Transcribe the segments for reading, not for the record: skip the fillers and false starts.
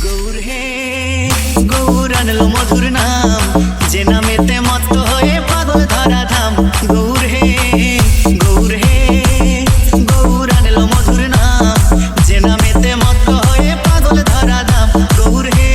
গৌর হে গৌর আনলো মধুর নাম, যে নামেতে মত্ত হয়ে পাগল ধরা ধাম। গৌর হে গৌর আনলো মধুর নাম, যে নামেতে মত্ত হয়ে পাগল ধরা ধাম। গৌর হে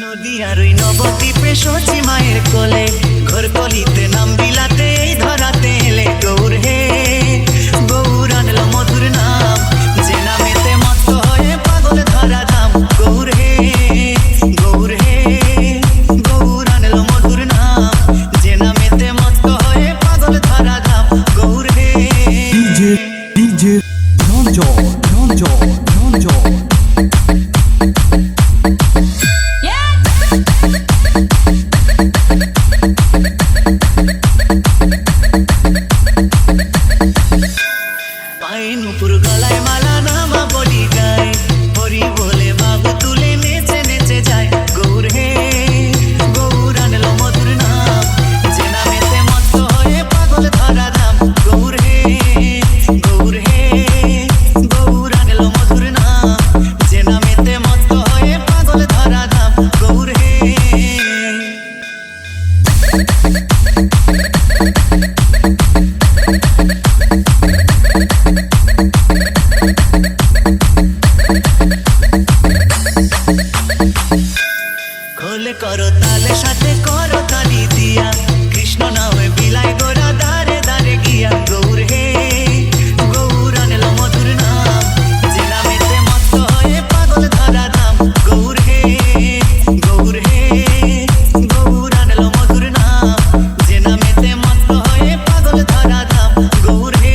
নদীয়ার ওই নবদ্বীপে সচি মায়ের কোলে, ঘর কলিতে নাম বিলাতে এই ধরাতে এলে। গৌর হে গৌর আনলো মধুর নাম, যে নামেতে মত্ত হয়ে পাগল ধরা ধাম। গৌর হে গৌর আনলো মধুর নাম, যে নামেতে মত্ত হয়ে পাগল ধরা ধাম। গৌর হে DJ Ronjo পায়ে নুপুর গলায় মালা নামা বলি গায়, হরি বলে বাবু তুলে নেচে নেচে যায়। গৌর হে গৌর আনলো মধুর নাম, যে নামেতে মত্ত হয়ে পাগল ধরা ধাম। গৌর হে গৌর আনলো মধুর নাম, যে নামেতে মত্ত হয়ে পাগল ধরা ধাম। গৌর হে খোলে করো তালে সাথে করো তালি দিয়া, কৃষ্ণ নামে বিলাই গোরা দারে দারে গিয়া। গৌর হে গৌর আনলো মধুর নাম, যে নামেতে মত্ত হয়ে পাগল ধরা ধাম। গৌর হে গৌর আনলো মধুর নাম, যে নামেতে মত্ত হয়ে পাগল ধরা ধাম। গৌর হে